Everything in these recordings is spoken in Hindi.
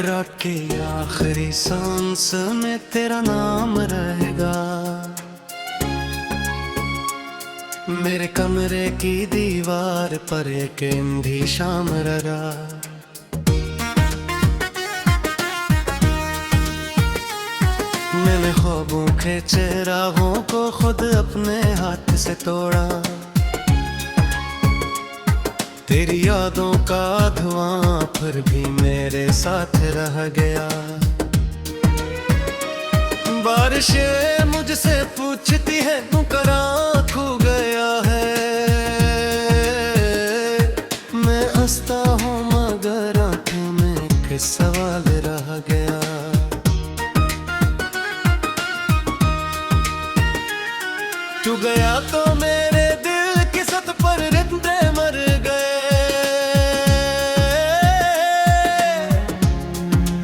रात की आखिरी सांस में तेरा नाम रहेगा। मेरे कमरे की दीवार पर एक अंधी शाम रहा। मैंने ख्वाबों के चिरागों को खुद अपने हाथ से तोड़ा। तेरी यादों का धुआं फिर भी मेरे साथ रह गया। बारिशें मुझसे पूछती है तू कहाँ खो गया है। मैं हंसता हूँ मगर आंखों में एक सवाल रह गया। तू गया तो मेरे दिल की सत पर रिश्ते मर गए।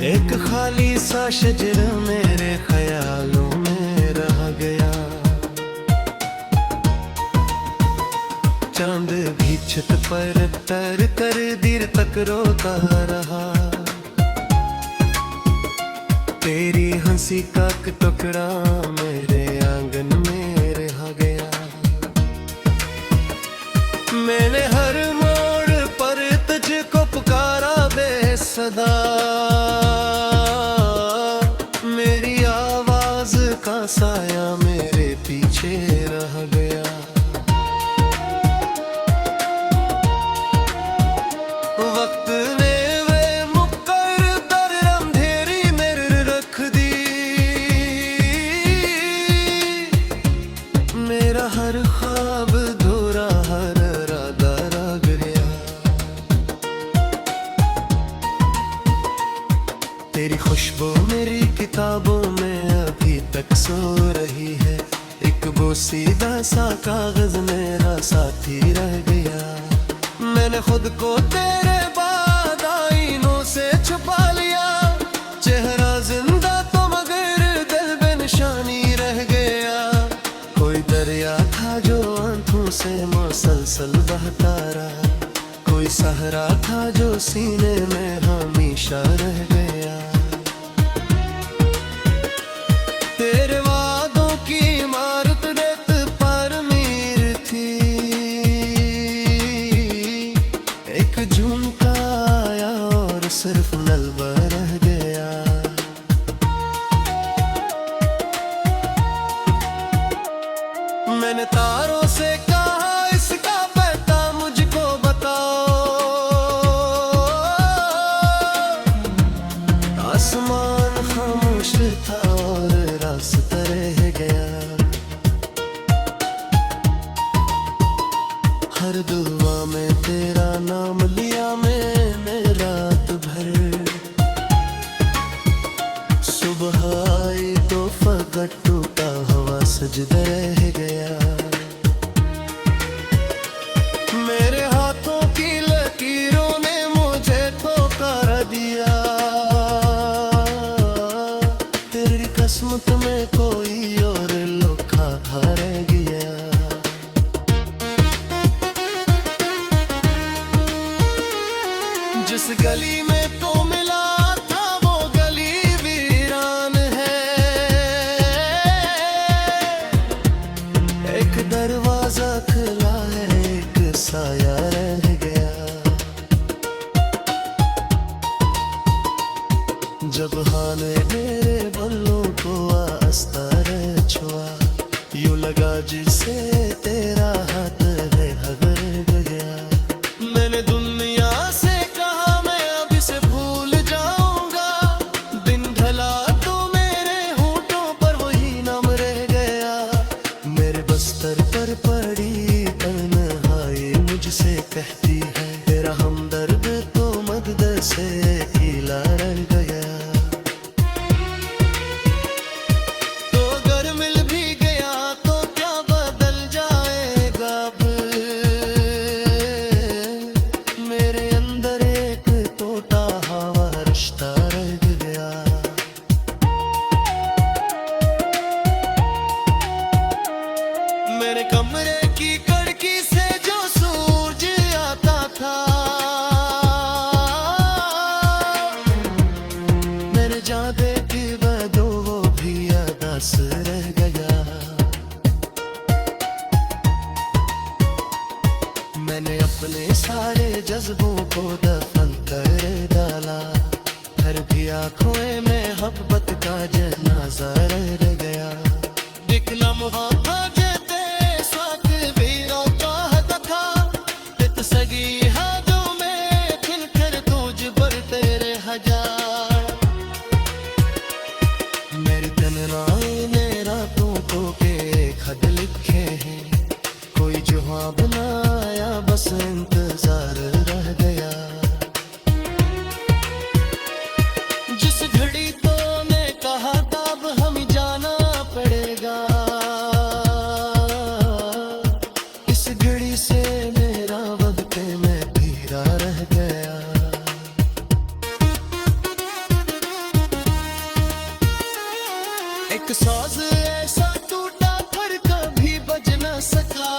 एक खाली सा शजर मेरे ख्यालों में रह गया। चांद भी छत पर तर कर देर तक रोता रहा। तेरी हंसी का टुकड़ा मेरे आंगन में रह गया। मैंने हर मोड़ पर तुझको पुकारा बेसदा। मेरी आवाज का साया मेरे पीछे रह गया। वक्त ने वे मुकद्दर अंधेरी मेरे रख दी। मेरा हर ख्वाब धुरा हर इरादा रह गया। तेरी खुशबू मेरी किताबों में अभी तक सो रही है। एक बोसीदा सा कागज मेरा साथी रह गया। मैंने खुद को तेरे बाद आईनों से छुपा लिया। चेहरा जिंदा तो मगर दिल बेनिशानी रह गया। कोई दरिया था जो आंखों से मुसलसल बहता रहा। कोई सहरा था जो सीने में हमेशा रह गया। तेरे वादों की इमारत रेत पर मीर थी। एक झुमका आया और सिर्फ नलवा रह गया। मैंने तारों से कहा इसका पता मुझको बताओ। आसमान खामोश था और रास्ता रह गया। हर दुआ में तेरा नाम लिया मैंने रात भर। सुबह आई तो फकट टूटा हवा सजदा रह गया। मेरे हाथों की लकीरों ने मुझे ठोकर दिया। तेरी किस्मत में कोई और लोखा रह गया। जिस गली में तो मिला था वो गली वीरान है। एक दरवाजा खुला है एक साया रह गया। जब हाथ मेरे बल्लों को आस्था रह छुआ। यूं लगा जिसे तेरा हाथ है हगर गया। मैंने दुनिया से कहा मैं अब इसे भूल जाऊंगा। दिन ढला तो मेरे होठों पर वही नाम रह गया। मेरे बस्तर पर पड़ी तन्हाई मुझसे कहती है तेरा हमदर्द तो मदद से खिला रह गया। तो अगर मिल भी गया तो क्या बदल जाएगा अब। मेरे अंदर एक टूटा हुआ रिश्ता रह गया। मेरे कमरे की खिड़की से जो सूरज आता था। जज्बों को दफन कर डाला, फिर भी आंखों में मोहब्बत का जनाजा रह गया। एक लम्हा था जेते स्वाद भी चाहता था, इत सगी हाथों में खिलकर तुझ पर तेरे हजार। मेरी तन्हाई ने रातों को के खत लिखे हैं, कोई जवाब ना आया, बस इंतजार रह गया। जिस घड़ी तो ने कहा था अब हमें जाना पड़ेगा, इस घड़ी से मेरा वक्त में धीरा रह गया। एक साज ऐसा टूटा पर कभी बज न सका,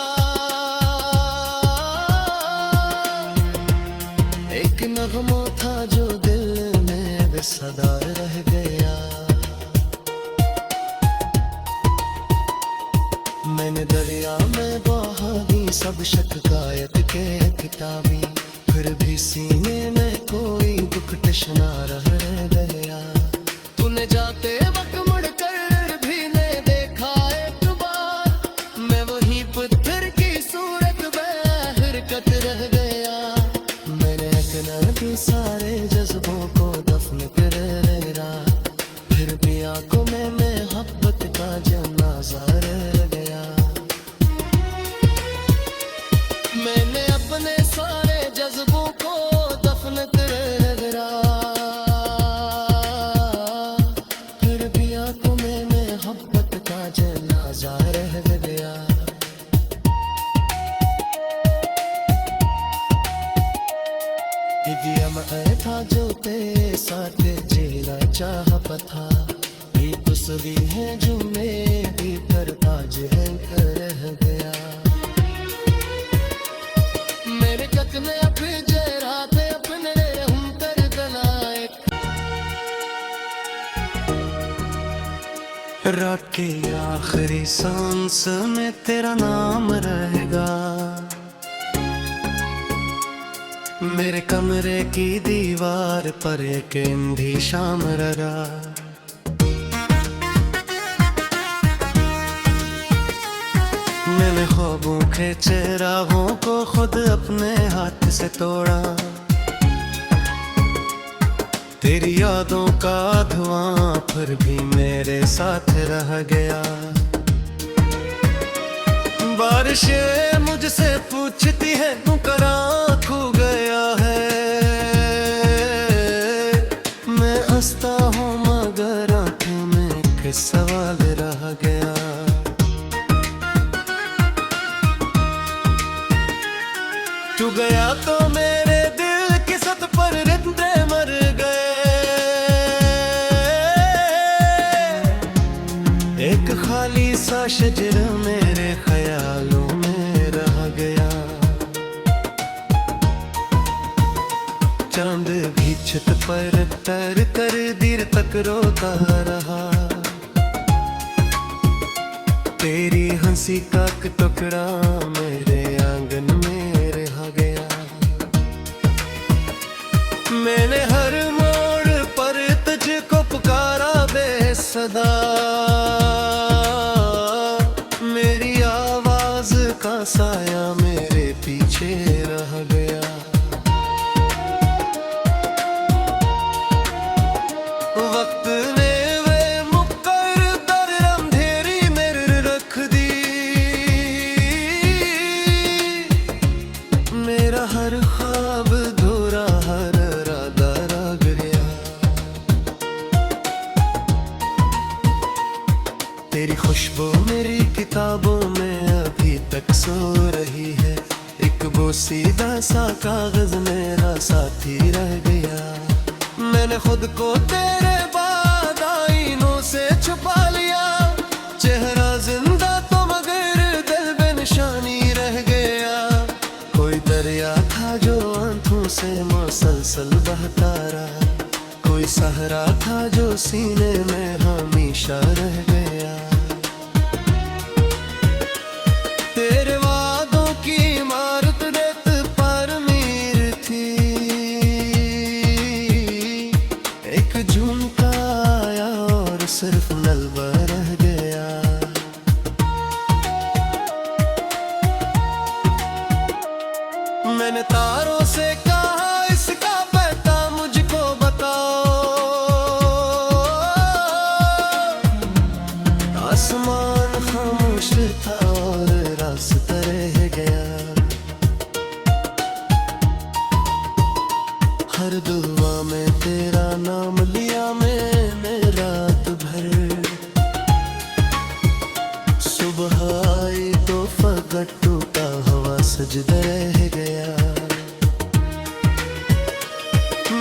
एक नगमा था जो दिल में बेसदार रह गया। मैंने दरिया में बहा दी सब शिकायत के किताबी, फिर भी सीने में कोई दुख तश्ना रह गया। तूने जाते वक्त मुड़कर भी ने देखा एक बार, मैं वही पत्थर की सूरत में हरकत रह गया। मैंने अपना सारे जज्बों को दफन कर रहा, फिर भी आंखों में मोहब्बत का जनाजा रह गया। मैंने अपने सारे जज्बों को दफन कर रहा, फिर भी आंखों में मोहब्बत का जनाजा रह गया। दिया मैं था जो तेरे साथ जीना चाहता था, ये तस्वीर है जो मेरी पर आज रह गया। मेरे कतने अपने जरा थे अपने हम कर बनाए, रात की आखिरी सांस में तेरा नाम रहेगा। मेरे कमरे की दीवार पर एक अंधी शाम रहा, मैंने ख्वाबों के चेहरों को खुद अपने हाथ से तोड़ा। तेरी यादों का धुआं फिर भी मेरे साथ रह गया। बारिशें मुझसे पूछती है तू कहाँ खो गया है, मैं हंसता हूँ मगर आंखों में एक सवाल रह गया। तू गया तो मेरे दिल की सत पर रिश्ते मर गए, एक खाली सा शजर मेरे ख्यालों में रह गया। चांद भी छत पर तर कर देर तक रोता रहा, तेरी हंसी का एक टुकड़ा मेरे आंगन में रह गया। मैंने हर मोड़ पर तुझको पुकारा बेसदा, मेरी आवाज का साया मेरे पीछे रह गया। वक्त ने वे मुक्कर दर अंधेरी मेरे रख दी, मेरा हर ख्वाब धोरा हर राधा रह गया। तेरी खुशबू मेरी किताबों में अभी तक सो रही है, एक बोसीदा सा कागज मेरा साथी रह गया। मैंने खुद को तेरे बाद आईनों से छुपा लिया, चेहरा जिंदा तो मगर दिल बेनिशानी रह गया। कोई दरिया था जो आंखों से मुसलसल बहता रहा, कोई सहरा था जो सीने में हमेशा रह गया। तेरे वादों की इमारत रेत पर मीर थी, सजदे रह गया।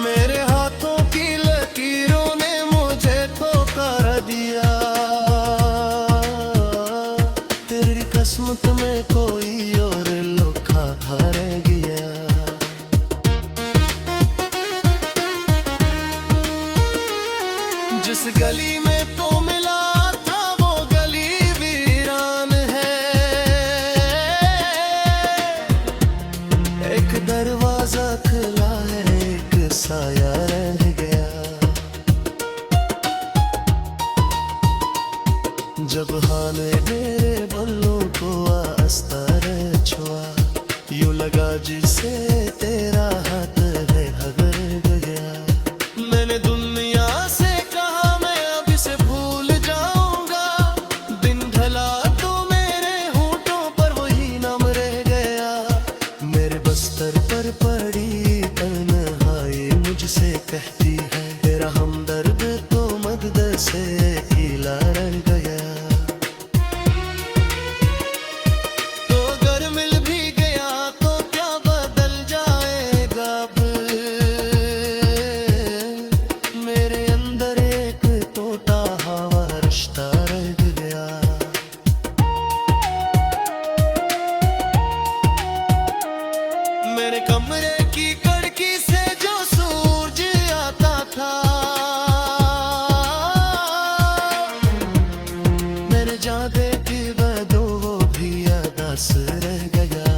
मेरे हाथों की लकीरों ने मुझे ठुकरा दिया। तेरी किस्मत में कोई और लोखा रह गया। जिस गली में तो मिला था वो गली वीरान है। एक दरवाजा खुला है, एक साया रह गया। जब हाँ ने मेरे बल्लों को आस्ता छुआ, यूं लगा जिसे तेरा हाथ है हगर गया। मैंने दुनिया से कहा मैं अब इसे भूल जाऊंगा। दिन ढला तो मेरे होठों पर वही नाम रह गया। मेरे बस्तर पर पड़ी तन्हाई मुझसे कहती है, तेरा हमदर्द तो मदद से गीला रह गया। तो अगर मिल भी गया तो क्या बदल जाएगा अब। मेरे अंदर एक टूटा हुआ रिश्ता रह गया। मेरे कमरे की खिड़की से जो सूरज आता था, मेरे जादे की बदो वो भी अदास रह गया।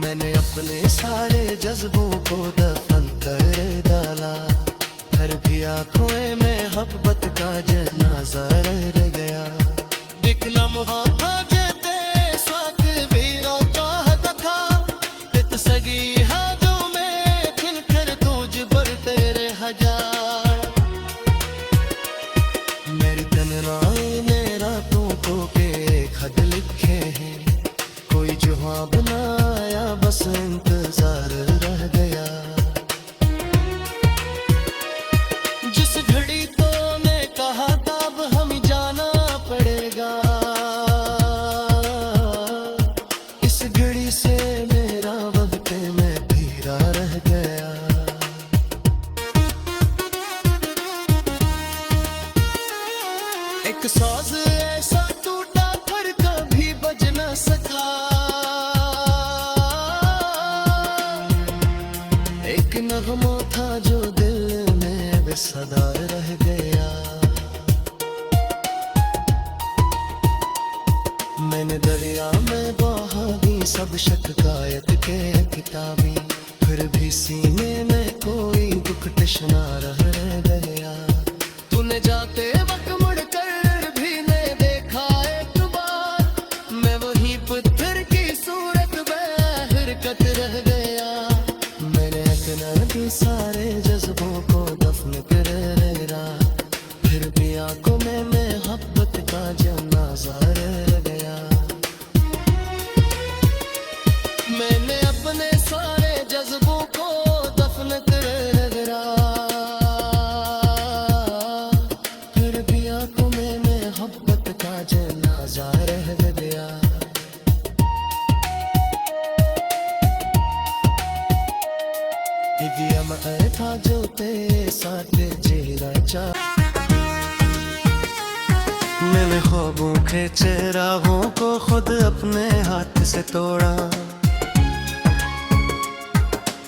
मैंने अपने सारे जज्बों को दफन कर डाला, फिर भी आंखों में मोहब्बत का जनाजा रह गया। एक लम्हा था जेते स्वाद भी चाहता था, इत सगी हाथों में खिलकर तुझ पर तेरे हजार। मेरी तन्हाई ने रातों को के खत लिखे हैं, कोई जवाब ना आया बस इंतजार रह गया। जिस घड़ी तो ने कहा था अब हमें जाना पड़ेगा, इस घड़ी से मेरा वक्त में धीरा रह गया। एक साज ऐसा टूटा पर कभी बज न सका। एक नगमा था जो दिल में बेसदा रह गया। मैंने दरिया में बहा दी सब शिकायत के किताबी, फिर भी सीने में कोई दुख तश्ना रह गया। तूने जाते वक्त मुड़कर भी ने देखा एक बार, मैं वही पत्थर की सूरत में हरकत रह गया। मैंने अपने सारे जज्बों को दफन कर रहा, फिर भी आंखों में मोहब्बत का जनाजा रह गया। मैंने अपने सारे जज्बों को दफन कर रहा, फिर भी आंखों में मोहब्बत का जनाजा रह गया। दिया मैं था जो तेरे साथ जीना चाह। मैंने ख्वाबों के चरागों को खुद अपने हाथ से तोड़ा,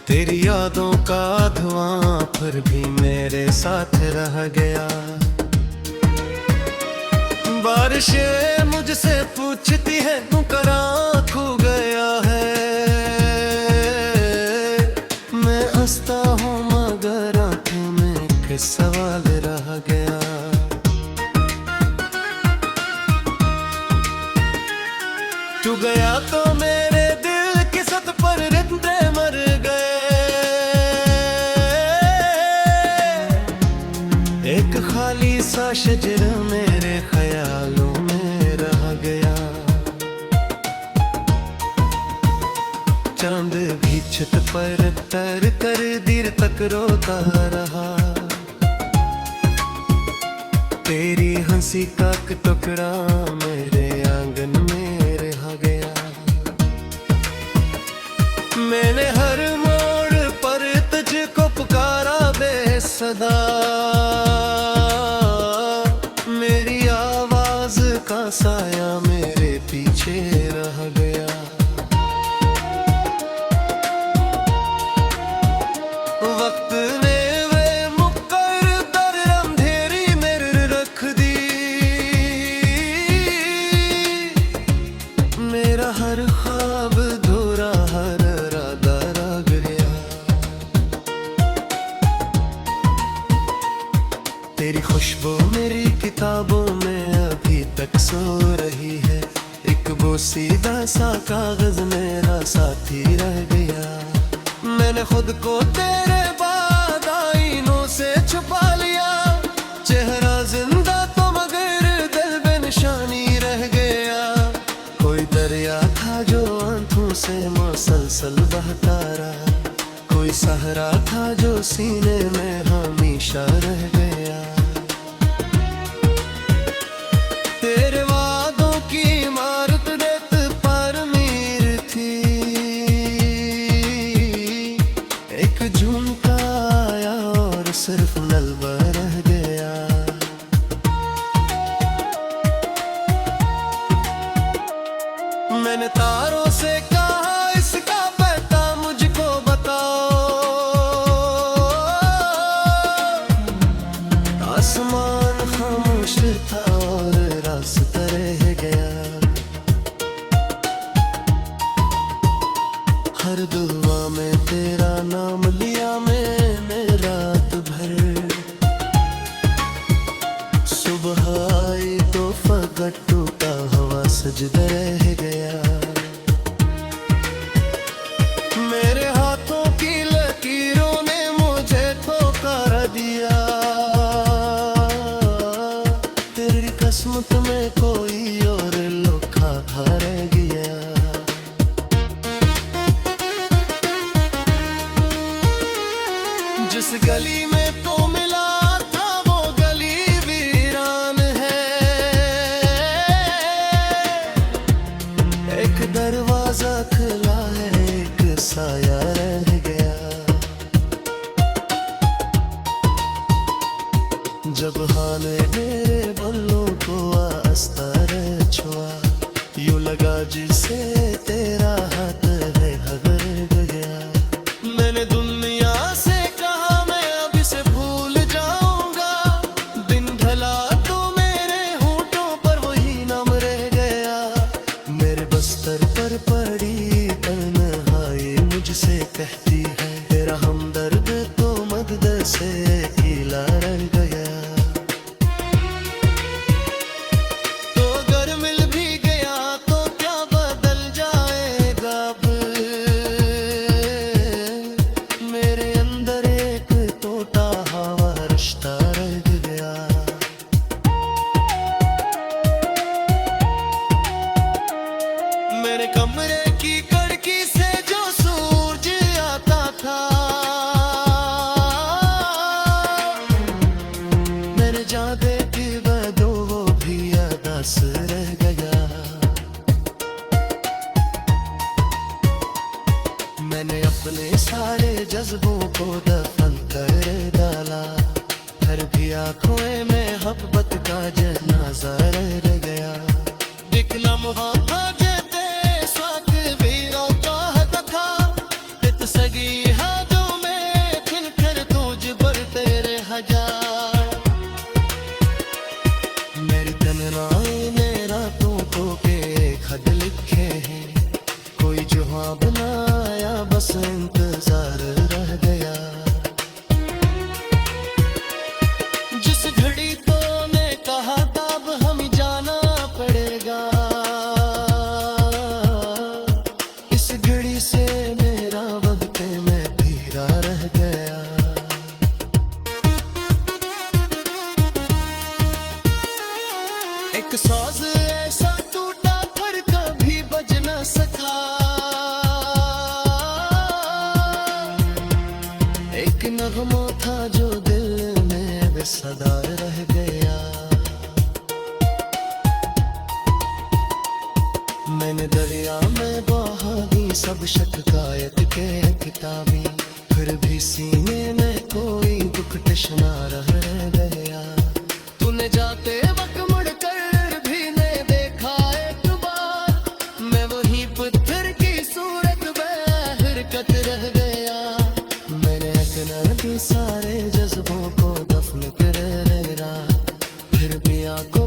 तेरी यादों का धुआं फिर भी मेरे साथ रह गया। बारिशें मुझसे पूछती है तू करा खो गया है। मैं हंसता हूँ मगर आंखों में एक सवाल रह गया। तू गया तो मेरे दिल की सत पर रिश्ते मर गए। एक खाली सा शजर मेरे ख्यालों में रह गया। चांद भी छत पर तर कर देर तक रोता रहा। तेरी हंसी का एक टुकड़ा मेरे आंगन में रह गया। मैंने हर मोड़ पर तुझको पुकारा बेसदा, मेरी आवाज का साया मेरे पीछे रह गया। वक्त ने वे मुकद्दर अंधेरी मेरे रख दी, मेरा हर ख्वाब धूरा हर इरादा रह गया। तेरी खुशबू मेरी किताबों में अभी तक सो रही है, एक बोसीदा सा कागज मेरा साथी रह गया। मैंने खुद को तेरे बाद आईनों से छुपा लिया, चेहरा जिंदा तो मगर दिल बेनिशानी रह गया। कोई दरिया था जो आंखों से मुसलसल बहता रहा, कोई सहरा था जो सीने में हमेशा रह गया। तेरे वादों की इमारत रेत पर मीर थी, एक झुमका आया और सिर्फ नलवा रह गया। मैंने तारों से कहा इसका पता मुझको बताओ, आसमान खामोश था और रास्ता रह गया। हर दुआ में तेरा नाम लिया मैंने रात भर, सुबह आई तो फगट टूटा हवा सजदा रह गया। मेरे हाथों की लकीरों ने मुझे ठोकर दिया, तेरी किस्मत में कोई और लोखा रह गया। जिस गली में तो मिला था वो गली वीरान है, एक दरवाजा खुला है एक साया रह गया। जब हाँ ने मेरे बल्लों को अस्तर छुआ, यूं लगा जिसे तेरा हाथ है हगर गया। मैंने दुनिया से कहा मैं अब इसे भूल जाऊंगा, दिन ढला तो मेरे होठों पर वही नाम रह गया। मेरे बस्तर पर पड़ी तन्हाई मुझसे कहती है, तेरा हमदर्द तो मदद से गीला रह गया। तो अगर मिल भी गया तो क्या बदल जाएगा अब, मेरे अंदर एक टूटा हुआ रिश्ता रह गया। मेरे कमरे की खिड़की से जो सूरज आता था, मैंने जहाँ देखी बदो वो भी अदास रह गया। मैंने अपने सारे जज्बों को दफन कर डाला, फिर भी आंखों में मोहब्बत का जनाजा रह गया। एक लम्हा था जेते स्वाक भी रोता था, इत सगी हाथों में खिलकर तुझ पर तेरे हजार। मेरी तन्हाई ने रातों को के खत लिखे हैं, कोई जवाब ना आया बस इंतजार रह गया। जिस घड़ी तो ने कहा था अब हमें जाना पड़ेगा, इस घड़ी से मेरा वक्त में धीरा रह गया। एक साज ऐसा टूटा पर कभी बज न सका, एक नगमा था जो दिल में बेसदा रह गया।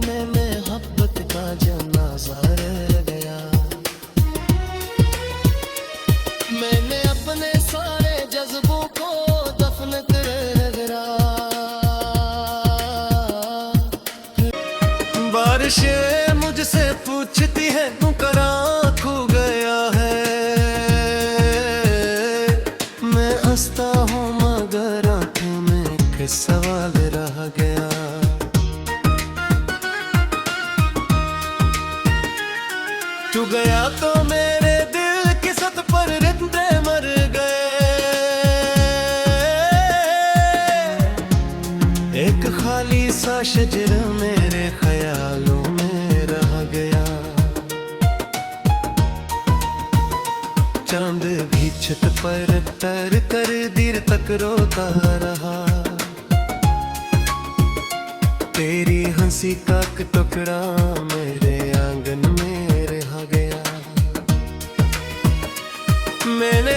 में मोहब्बत का जनाजा रह गया। मैंने अपने सारे जज्बों को दफन कर गिरा। बारिशें मुझसे पूछती है तू करा खो गया है। मैं हंसता हूँ मगर आंखों में एक सवाल रह गया। तू गया तो मेरे दिल की सत पर रिश्ते मर गए। एक खाली सा शजर मेरे ख्यालों में रह गया। चांद भी छत पर तर कर देर तक रोता रहा। तेरी हंसी का एक टुकड़ा मेरे आंगन में रह गया। मैंने